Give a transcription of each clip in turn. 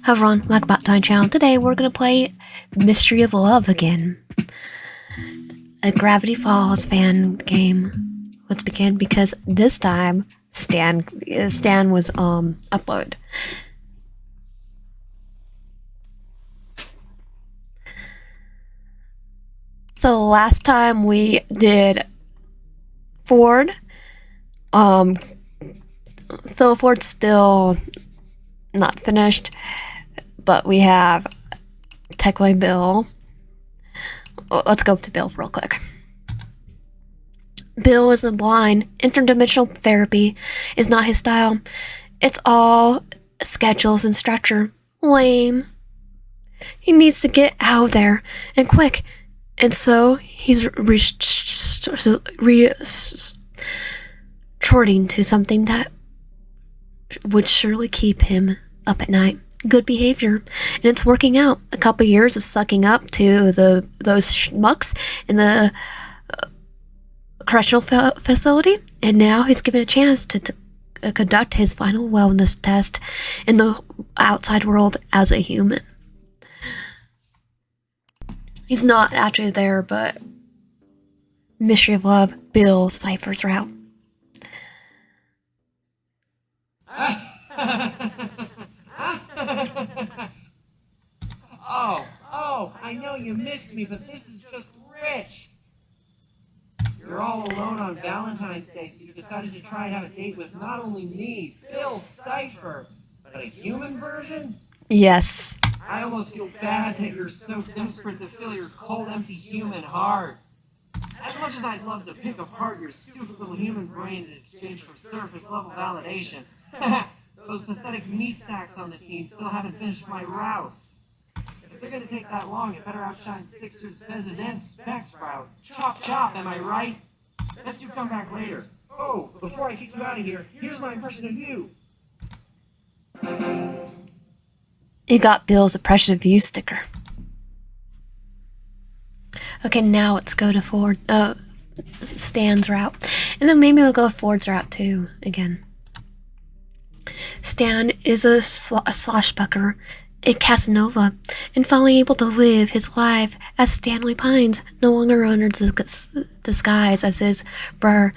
Hi everyone, welcome back to my channel. Today we're gonna play Mystery of Love again. A Gravity Falls fan game. Let's begin because this time Stan was upload. So last time we did Ford. So Ford's still not finished, but we have Techway Bill. Let's go to Bill real quick. Bill isn't blind. Interdimensional therapy is not his style. It's all schedules and structure. Lame. He needs to get out of there, and quick. And so he's resorting to something that would surely keep him up at night. Good behavior, and it's working out. A couple years of sucking up to those schmucks in the correctional facility, and now he's given a chance to conduct his final wellness test in the outside world as a human. He's not actually there, but Mystery of Love, Bill ciphers her out. Oh, I know you missed me, but this is just rich. You're all alone on Valentine's Day, so you decided to try and have a date with not only me, Bill Cipher, but a human version? Yes. I almost feel bad that you're so desperate to fill your cold, empty human heart. As much as I'd love to pick apart your stupid little human brain in exchange for surface-level validation, those pathetic meat sacks on the team still haven't finished my route. If they're gonna take that long, it better outshine Sixers, Fezzes, and Spec Sprout. Chop chop, am I right? Let's do come back later. Oh, before I kick you out of here, here's my impression of you. He got Bill's impression of you sticker. Okay, now let's go to Ford, Stan's route. And then maybe we'll go Ford's route too, again. Stan is a swashbuckler, a Casanova, and finally able to live his life as Stanley Pines, no longer under the disguise as his brother.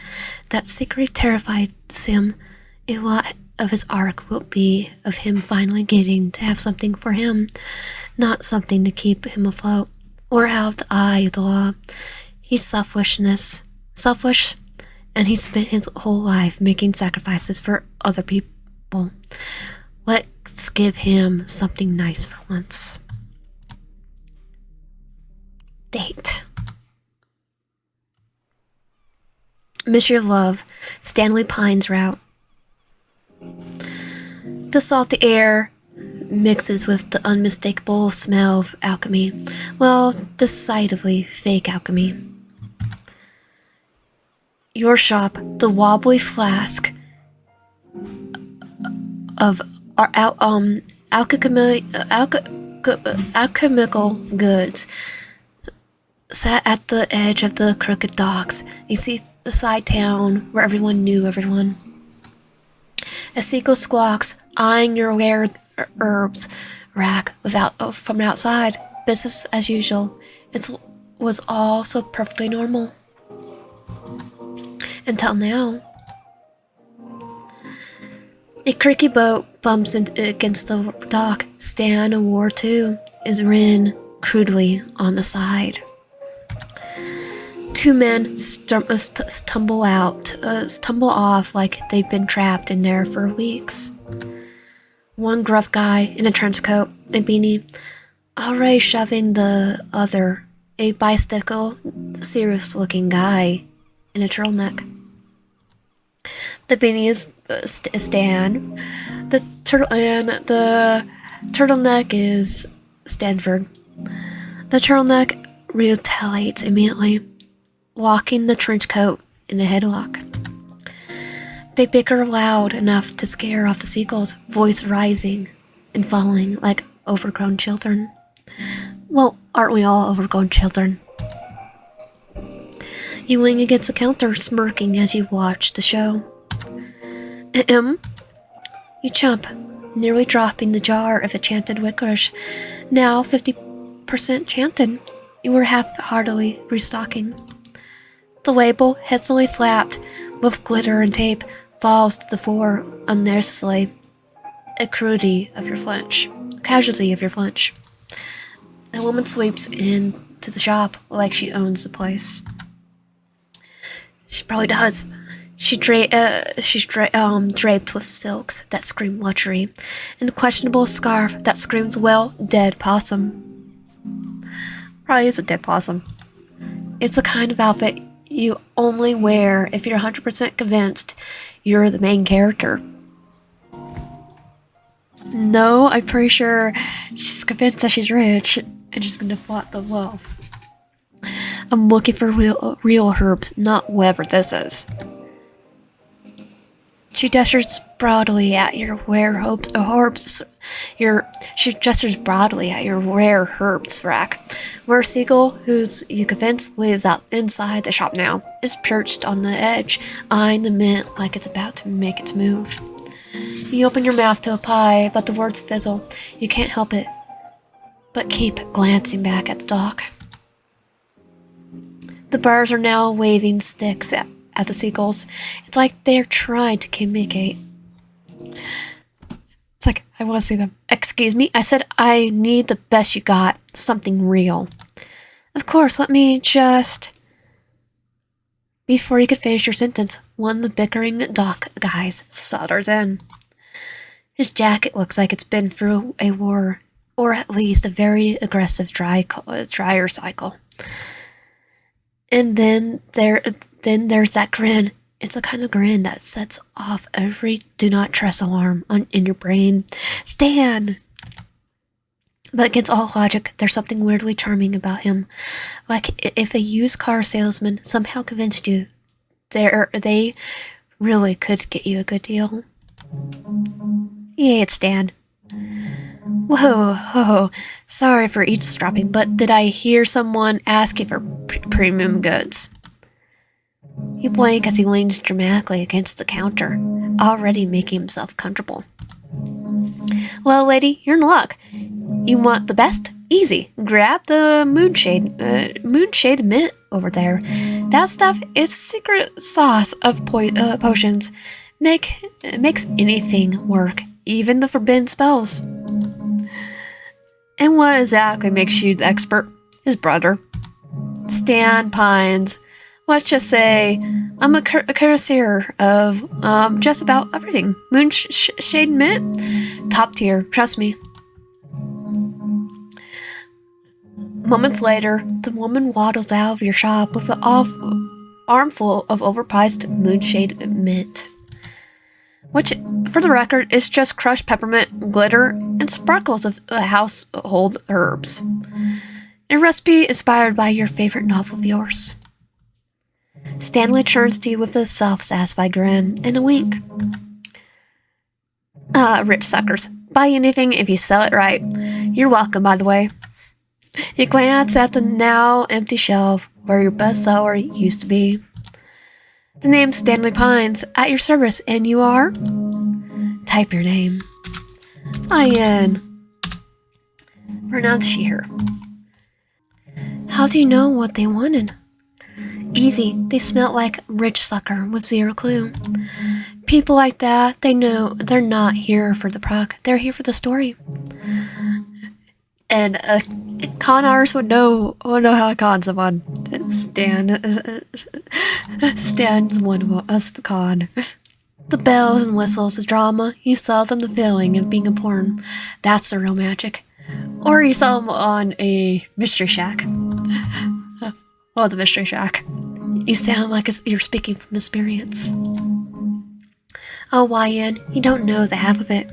That secretly terrifies him. A lot of his arc will be of him finally getting to have something for him, not something to keep him afloat, or out of the eye of the law. He's selfish, and he spent his whole life making sacrifices for other people. Let's give him something nice for once. Date. Mystery of Love, Stanley Pines route. The salty air mixes with the unmistakable smell of alchemy. Well, decidedly fake alchemy. Your shop, the wobbly flask of alchemical goods, sat at the edge of the crooked docks. You see the side town where everyone knew everyone. A seagull squawks, eyeing your rare herbs rack from outside. Business as usual. It was all so perfectly normal. Until now. A creaky boat bumps against the dock. Stan of War II is written crudely on the side. Two men tumble off like they've been trapped in there for weeks. One gruff guy in a trench coat and beanie, already shoving the other, a bicycle, serious-looking guy in a turtleneck. The beanie is Stan. The turtleneck is Stanford. The turtleneck retaliates immediately, locking the trench coat in a headlock. They bicker loud enough to scare off the seagulls, voice rising and falling like overgrown children. Well, aren't we all overgrown children? You lean against the counter, smirking as you watch the show. You chump. nearly dropping the jar of enchanted licorice. Now 50% chanted. You were half-heartedly restocking. The label, hastily slapped with glitter and tape, falls to the floor unnecessarily. A casualty of your flinch. The woman sweeps into the shop like she owns the place. She probably does. She's draped with silks that scream luxury, and a questionable scarf that screams, well, dead possum. Probably is a dead possum. It's the kind of outfit you only wear if you're 100% convinced you're the main character. No, I'm pretty sure she's convinced that she's rich and she's gonna flaunt the wealth. I'm looking for real herbs, not whatever this is. She gestures broadly at your rare herbs. She gestures broadly at your rare herbs rack, where a seagull, who's you convinced lives out inside the shop now, is perched on the edge, eyeing the mint like it's about to make its move. You open your mouth to apply, but the words fizzle. You can't help it but keep glancing back at the dock. The birds are now waving sticks at the seagulls. It's like they're trying to communicate. It's like, I want to see them. Excuse me, I said I need the best you got. Something real. Of course, let me just... Before you could finish your sentence, one of the bickering dock guys solders in. His jacket looks like it's been through a war, or at least a very aggressive dryer cycle. And then there's that grin. It's a kind of grin that sets off every do not trust alarm in your brain. Stan! But against all logic, there's something weirdly charming about him. Like if a used car salesman somehow convinced you they really could get you a good deal. Yeah, it's Stan. Whoa, sorry for eavesdropping, but did I hear someone ask you for premium goods? You blink as he leans dramatically against the counter, already making himself comfortable. Well, lady, you're in luck. You want the best? Easy. Grab the moonshade mint over there. That stuff is secret sauce of potions. Makes anything work, even the forbidden spells. And what exactly makes you the expert? His brother. Stan Pines. Let's just say I'm a connoisseur of just about everything. Moonshade mint? Top tier, trust me. Moments later, the woman waddles out of your shop with an armful of overpriced moonshade mint. Which, for the record, is just crushed peppermint, glitter, and sparkles of household herbs. A recipe inspired by your favorite novel of yours. Stanley turns to you with a self-satisfied grin and a wink. Rich suckers. Buy anything if you sell it right. You're welcome, by the way. You glance at the now empty shelf where your bestseller used to be. The name's Stanley Pines, at your service, and you are? Type your name. Ian. Pronounce she, her. How do you know what they wanted? Easy, they smelt like rich sucker with zero clue. People like that, they know they're not here for the product, they're here for the story. And con artists would know how to con someone. Stan's one of us to con. The bells and whistles, the drama, you sell them the feeling of being important. That's the real magic. Or you sell them on a mystery shack. Well, the mystery shack. You sound like you're speaking from experience. Oh, Ian, you don't know the half of it.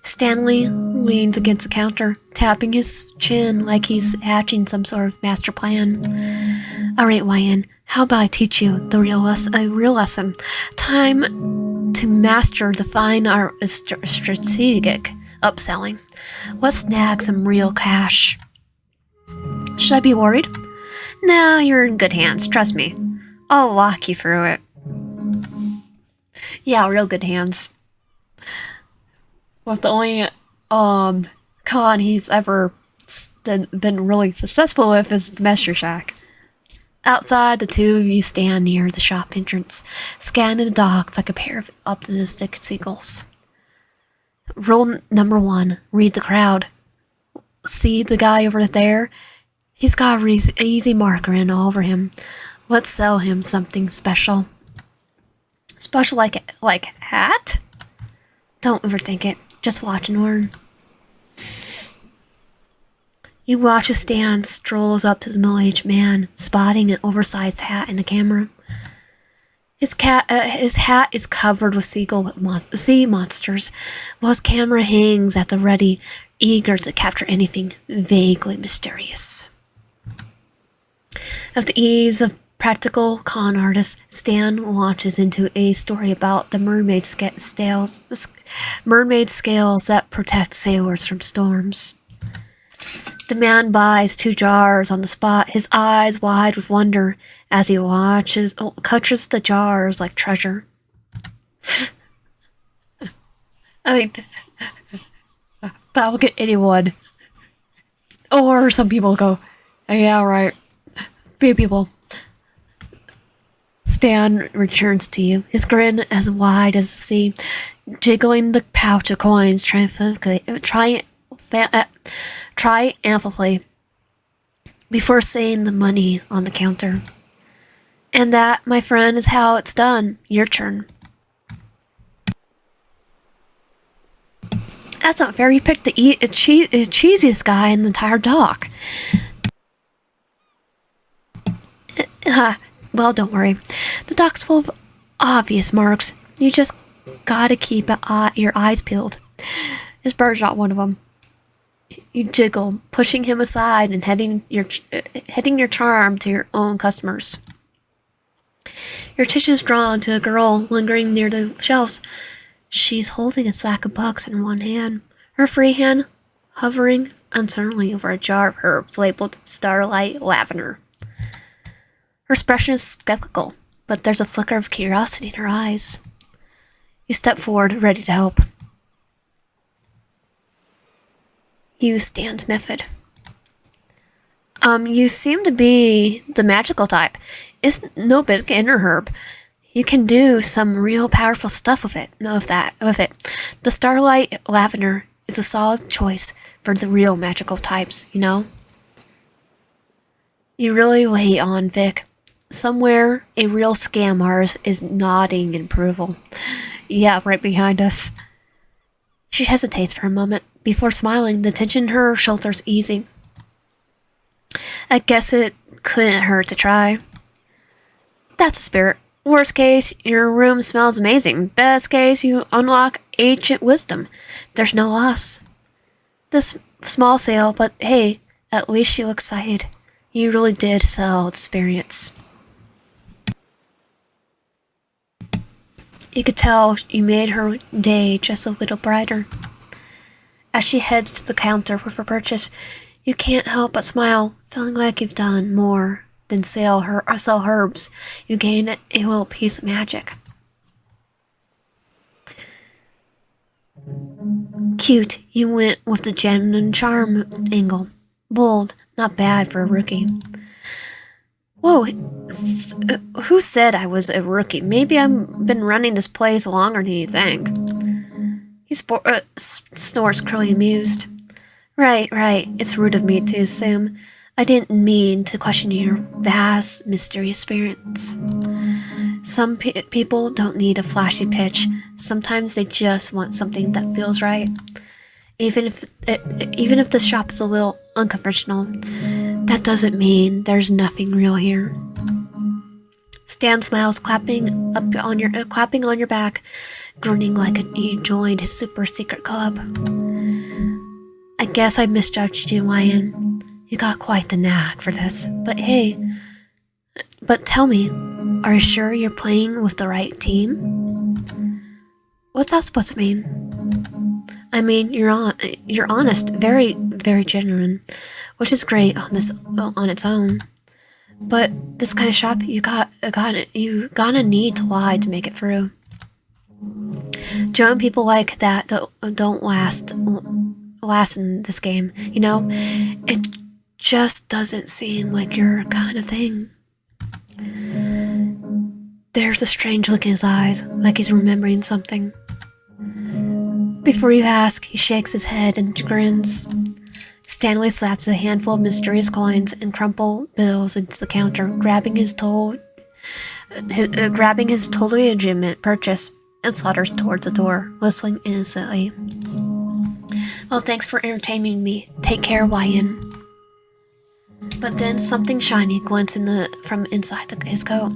Stanley leans against the counter, tapping his chin like he's hatching some sort of master plan. All right, Ian, how about I teach you a real lesson? Time to master the fine art of strategic upselling. Let's snag some real cash. Should I be worried? Nah, you're in good hands, trust me. I'll walk you through it. Yeah, real good hands. with the only con he's ever been really successful with is the Master Shack. Outside, the two of you stand near the shop entrance, scanning the docks like a pair of optimistic seagulls. Rule number 1, read the crowd. See the guy over there? He's got a easy marker in all over him. Let's sell him something special. Special like hat? Don't overthink it. Just watch and learn. You watch as Stan strolls up to the middle-aged man, spotting an oversized hat in the camera. His hat is covered with sea monsters, while his camera hangs at the ready, eager to capture anything vaguely mysterious. With the ease of practical con artist, Stan launches into a story about the mermaid scales that protect sailors from storms. The man buys 2 jars on the spot, his eyes wide with wonder as he clutches the jars like treasure. I mean, that will get anyone. Or some people go, yeah, right. Few people. Stan returns to you, his grin as wide as the sea, jiggling the pouch of coins triumphantly before saying the money on the counter. And that, my friend, is how it's done. Your turn. That's not fair. You picked the cheesiest guy in the entire dock. Well, don't worry. The dock's full of obvious marks. You just gotta keep your eyes peeled. His bird's not one of them. You jiggle, pushing him aside and heading your charm to your own customers. Your attention is drawn to a girl lingering near the shelves. She's holding a sack of bucks in one hand, her free hand hovering uncertainly over a jar of herbs labeled Starlight Lavender. Her expression is skeptical, but there's a flicker of curiosity in her eyes. You step forward, ready to help. You stand method. You seem to be the magical type. It's no big inner herb. You can do some real powerful stuff with it. The Starlight Lavender is a solid choice for the real magical types, you know? You really wait on Vic. Somewhere, a real scam artist is nodding in approval. Yeah, right behind us. She hesitates for a moment, before smiling, the tension in her shoulders easing. I guess it couldn't hurt to try. That's the spirit. Worst case, your room smells amazing. Best case, you unlock ancient wisdom. There's no loss. This small sale, but hey, at least you look excited. You really did sell the experience. You could tell you made her day just a little brighter. As she heads to the counter with her purchase, you can't help but smile, feeling like you've done more than sell herbs. You gain a little piece of magic. Cute, you went with the genuine charm angle. Bold, not bad for a rookie. Whoa, who said I was a rookie? Maybe I've been running this place longer than you think. He snorts, cruelly amused. Right. It's rude of me to assume. I didn't mean to question your vast, mysterious experience. Some people don't need a flashy pitch. Sometimes they just want something that feels right. Even if the shop is a little unconventional, that doesn't mean there's nothing real here. Stan smiles, clapping on your back, grinning like you joined his super secret club. I guess I misjudged you, Lion. You got quite the knack for this. But tell me, are you sure you're playing with the right team? What's that supposed to mean? I mean, you're honest, very, very genuine, which is great on its own. But this kind of shop, you gonna need to lie to make it through. Joe and people like that don't last in this game. You know, it just doesn't seem like your kind of thing. There's a strange look in his eyes, like he's remembering something. Before you ask, he shakes his head and grins. Stanley slaps a handful of mysterious coins and crumpled bills into the counter, grabbing his totally legitimate purchase, and slutters towards the door, whistling innocently. Well, thanks for entertaining me. Take care, Wyan. But then something shiny glints from inside his coat.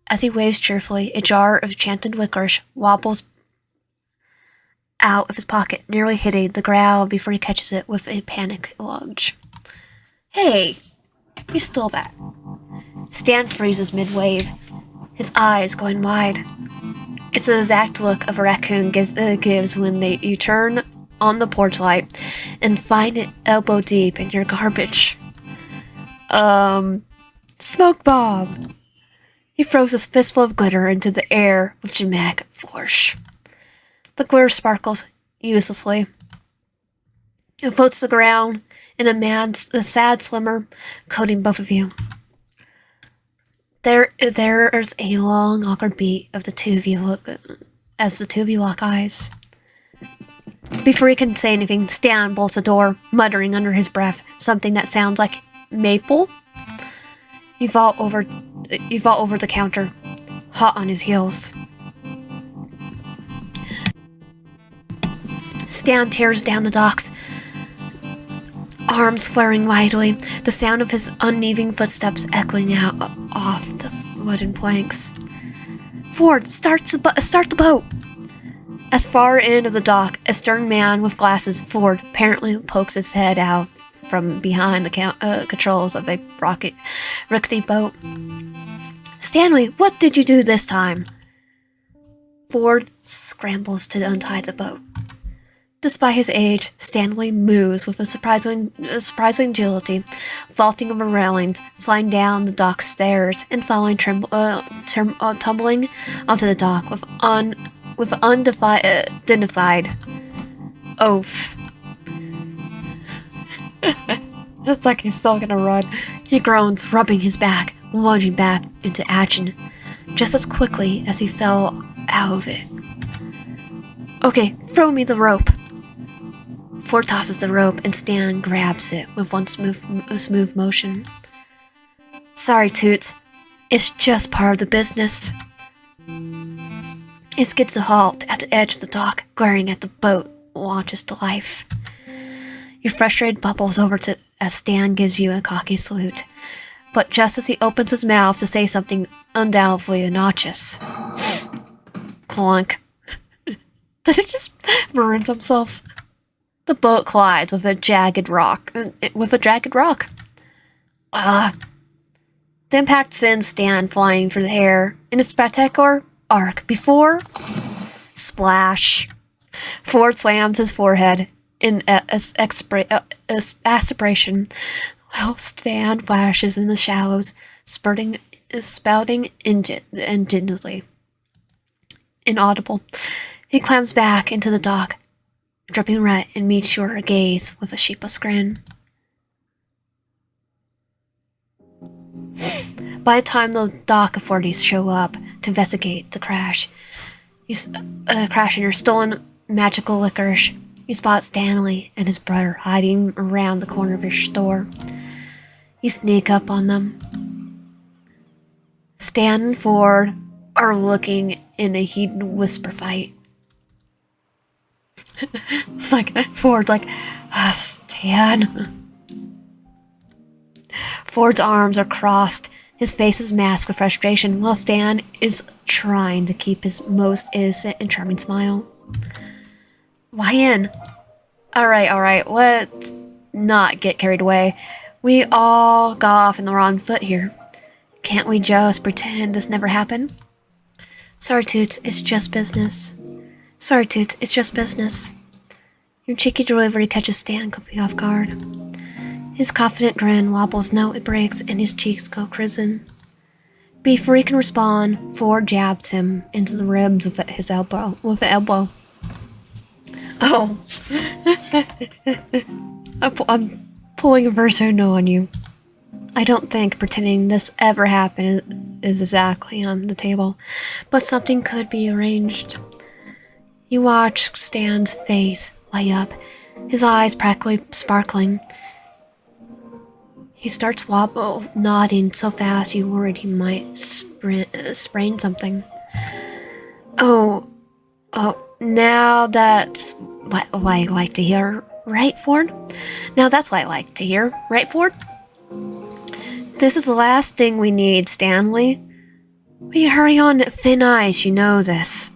As he waves cheerfully, a jar of enchanted licorice wobbles out of his pocket, nearly hitting the ground before he catches it with a panicked lunge. Hey, you stole that. Stan freezes mid-wave, his eyes going wide. It's the exact look of a raccoon gives when you turn on the porch light and find it elbow deep in your garbage. Smoke bomb! He throws his fistful of glitter into the air with dramatic flourish. The glitter sparkles uselessly. It floats to the ground, and a sad slimmer coating both of you. There's a long, awkward beat of the two of you lock eyes. Before he can say anything, Stan bolts the door, muttering under his breath something that sounds like maple. You vault over the counter, hot on his heels. Stan tears down the docks, arms flaring widely, the sound of his uneven footsteps echoing out off the wooden planks. Ford, start the boat! As far end of the dock, a stern man with glasses, Ford, apparently pokes his head out from behind the controls of a rickety boat. Stanley, what did you do this time? Ford scrambles to untie the boat. Despite his age, Stanley moves with a surprising agility, vaulting over railings, sliding down the dock stairs, and falling tumbling onto the dock with undignified oath. It's like he's still gonna run. He groans, rubbing his back, lunging back into action, just as quickly as he fell out of it. Okay, throw me the rope. Ford tosses the rope and Stan grabs it with one smooth motion. Sorry, Toots. It's just part of the business. He skids to halt at the edge of the dock, glaring at the boat launches to life. Your frustrated bubbles over as Stan gives you a cocky salute. But just as he opens his mouth to say something undoubtedly obnoxious. Clunk. Did it just ruin themselves? The boat collides with a jagged rock. The impact sends Stan flying through the air in a spectacular arc before splash. Ford slams his forehead in aspiration, while Stan flashes in the shallows, spouting ingeniously. Inaudible. He climbs back into the dock, dripping wet, and meets your gaze with a sheepish grin. By the time the dock authorities show up to investigate the crash in your stolen magical licorice, you spot Stanley and his brother hiding around the corner of your store. You sneak up on them. Stan and Ford are looking in a heated whisper fight. It's like Ford's like, Stan. Ford's arms are crossed, his face is masked with frustration, while Stan is trying to keep his most innocent and charming smile. Why in? Alright, let's not get carried away. We all got off in the wrong foot here. Can't we just pretend this never happened? Sorry, Toots, it's just business. Your cheeky delivery catches Stan completely off guard. His confident grin wobbles, no, it breaks, and his cheeks go crimson. Before he can respond, Ford jabs him into the ribs with his elbow. Oh, I'm pulling a Versuno on you. I don't think pretending this ever happened is exactly on the table, but something could be arranged. You watch Stan's face light up, his eyes practically sparkling. He starts nodding so fast you worried he might sprain something. Oh, now that's what I like to hear, right, Ford? Now that's what I like to hear, right, Ford? This is the last thing we need, Stanley. Will you hurry on, thin ice, you know this.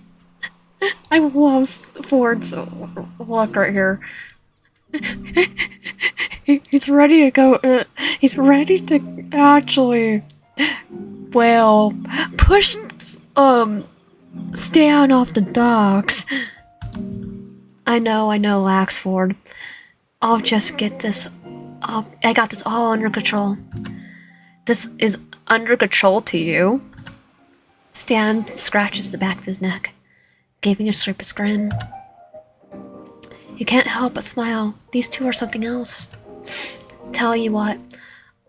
I love Ford's look right here. He's ready to go. He's ready to actually, well, push Stan off the docks. I know, Lax Ford. I'll just get this. I got this all under control. This is under control to you? Stan scratches the back of his neck, giving a surface grin. You can't help but smile. These two are something else. Tell you what,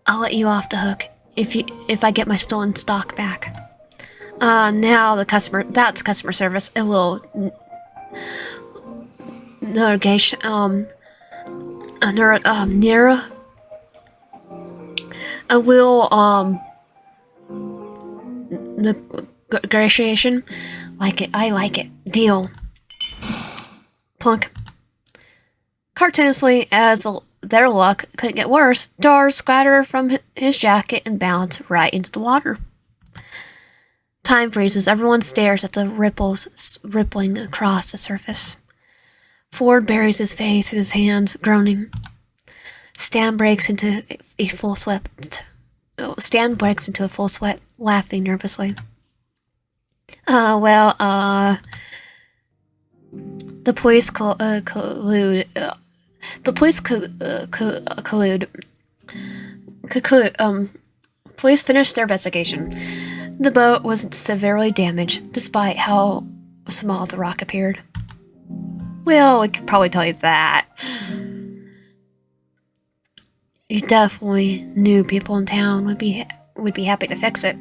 I'll let you off the hook if I get my stolen stock back. Now that's customer service. A little negotiation. A little negotiation. Like it. I like it. Deal. Plunk. Cartoonishly, as their luck couldn't get worse, doors splatter from his jacket and bounce right into the water. Time freezes. Everyone stares at the ripples rippling across the surface. Ford buries his face in his hands, groaning. Stan breaks into a full sweat, laughing nervously. The police collude. Police finished their investigation. The boat was severely damaged, despite how small the rock appeared. Well, we could probably tell you that. You definitely knew people in town would be happy to fix it.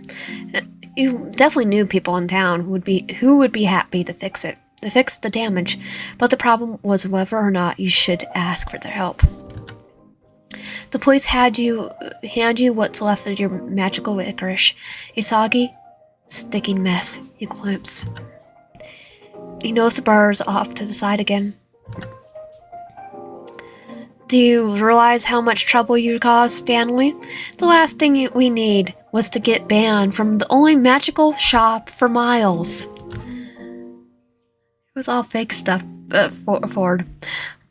You definitely knew people in town who would be happy to fix it, to fix the damage. But the problem was whether or not you should ask for their help. The police hand you what's left of your magical licorice, a soggy, sticking mess. You glimpse. You notice the bars off to the side again. Do you realize how much trouble you caused, Stanley? The last thing we need was to get banned from the only magical shop for miles. It was all fake stuff, Ford.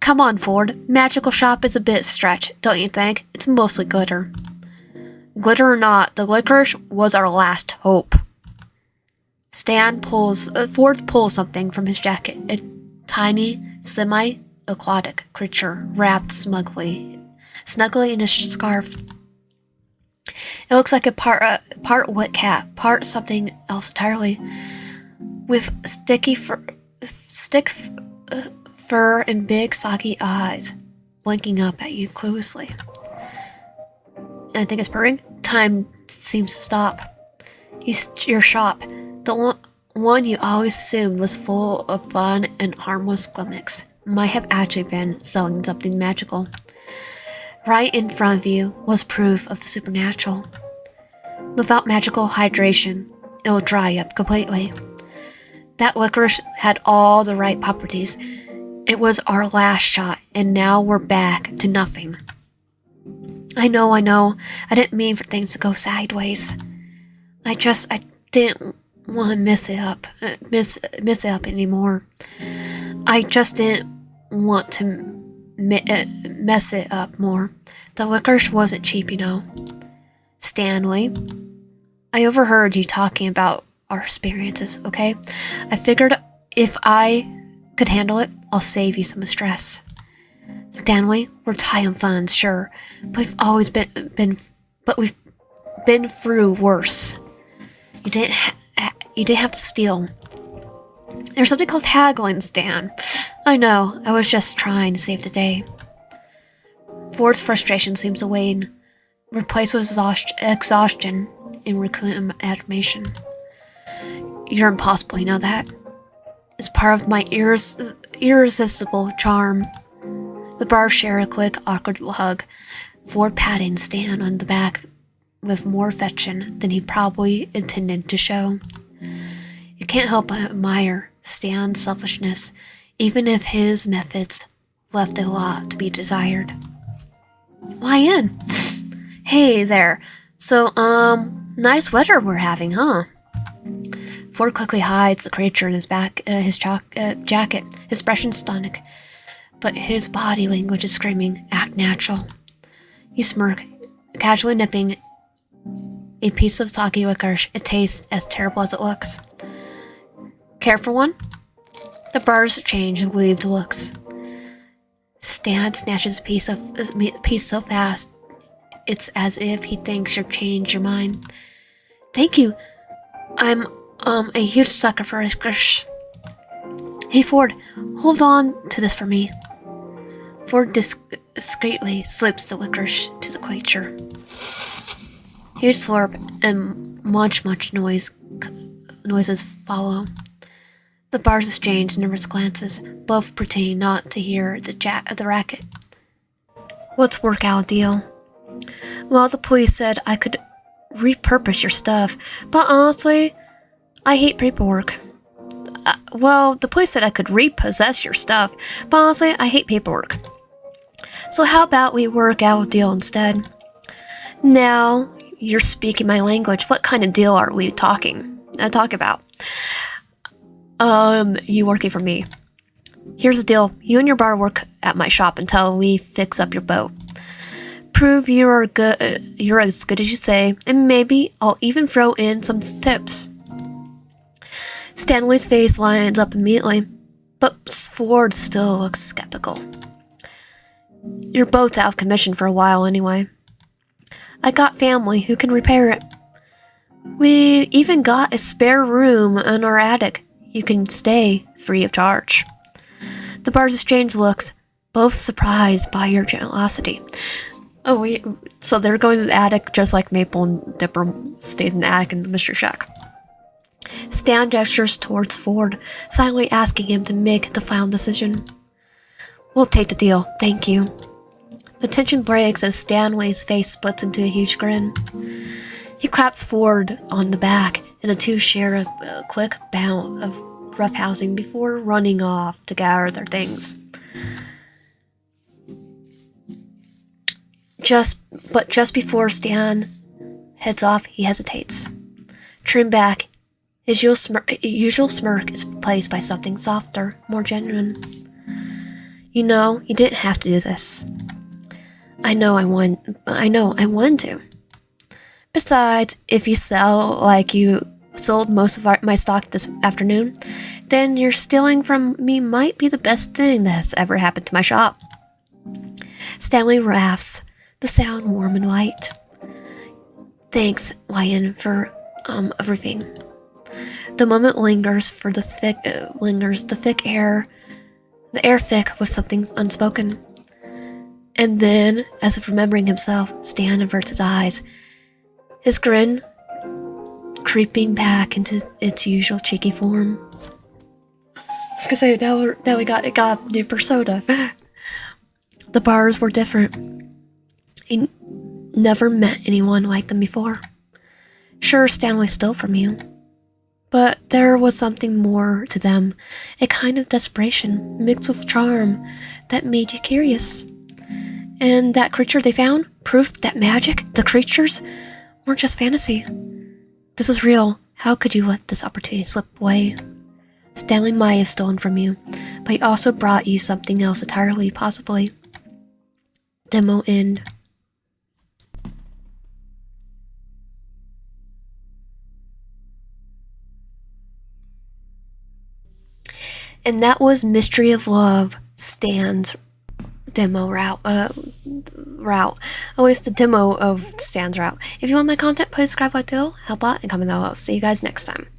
Come on, Ford. Magical shop is a bit stretch, don't you think? It's mostly glitter. Glitter or not, the licorice was our last hope. Ford pulls something from his jacket. A tiny, semi-aquatic creature wrapped snugly in a scarf. It looks like a part wet cat, part something else entirely, with stick fur and big soggy eyes, blinking up at you cluelessly. And I think it's purring. Time seems to stop. Your shop, the one you always assumed was full of fun and harmless gimmicks, might have actually been selling something magical. Right in front of you was proof of the supernatural. Without magical hydration, it'll dry up completely. That licorice had all the right properties. It was our last shot, and now we're back to nothing. I know. I didn't mean for things to go sideways. I didn't want to mess it up anymore. I just didn't want to mess it up more. The licorice wasn't cheap, Stanley, I overheard you talking about our experiences, okay? I figured if I could handle it, I'll save you some stress. Stanley, we're tight on funds, sure, but we've always been through worse. You didn't have to steal. There's something called haggling, Stan. I know. I was just trying to save the day. Ford's frustration seems to wane, replaced with exhaustion and recurrent admiration. You're impossible, you know that? It's part of my irresistible charm. The bars share a quick, awkward hug, Ford patting Stan on the back with more affection than he probably intended to show. You can't help but admire Stan's selfishness, even if his methods left a lot to be desired. Why in? Hey there. So, nice weather we're having, huh? Ford quickly hides the creature in his jacket, his expression stunning, but his body language is screaming, act natural. You smirk, casually nipping a piece of soggy licorice. It tastes as terrible as it looks. Care for one? The bars change and weaved looks. Stan snatches a piece so fast, it's as if he thinks you've changed your mind. Thank you. I'm a huge sucker for licorice. Hey Ford, hold on to this for me. Ford discreetly slips the licorice to the creature. Huge slurp and much noises follow. The bars exchange nervous glances, both pretending not to hear the racket. Let's work out a deal. Well, the police said I could repurpose your stuff, but honestly, I hate paperwork. The police said I could repossess your stuff, but honestly, I hate paperwork. So how about we work out a deal instead? Now, you're speaking my language. What kind of deal are we talking about? You working for me. Here's the deal. You and your bar work at my shop until we fix up your boat. Prove you're as good as you say, and maybe I'll even throw in some tips. Stanley's face lines up immediately, but Ford still looks skeptical. Your boat's out of commission for a while anyway. I got family who can repair it. We even got a spare room in our attic. You can stay free of charge. The bars exchange looks, both surprised by your generosity. Oh, wait, so they're going to the attic just like Maple and Dipper stayed in the attic in the mystery shack. Stan gestures towards Ford, silently asking him to make the final decision. We'll take the deal, thank you. The tension breaks as Stanley's face splits into a huge grin. He claps Ford on the back, and the two share a quick bout of roughhousing before running off to gather their things. Just before Stan heads off, he hesitates. Trimmed back, his usual smirk is replaced by something softer, more genuine. You know, you didn't have to do this. I know I wanted to. Besides, if you sell like you sold most of my stock this afternoon, then your stealing from me might be the best thing that's ever happened to my shop. Stanley laughs, the sound warm and light. Thanks, Ryan, for everything. The moment lingers for the air thick with something unspoken. And then, as if remembering himself, Stan averts his eyes, his grin creeping back into its usual cheeky form. I was gonna say, now we got a new persona. The bars were different. He never met anyone like them before. Sure, Stanley stole from you, but there was something more to them, a kind of desperation mixed with charm that made you curious. And that creature they found proved that the creatures, weren't just fantasy. This was real. How could you let this opportunity slip away? Stanley might have stolen from you, but he also brought you something else entirely, possibly. Demo end. And that was Mystery of Love, Stan's demo route. Always the demo of Stan's route. If you want my content, please subscribe, like, help out, and comment below. See you guys next time.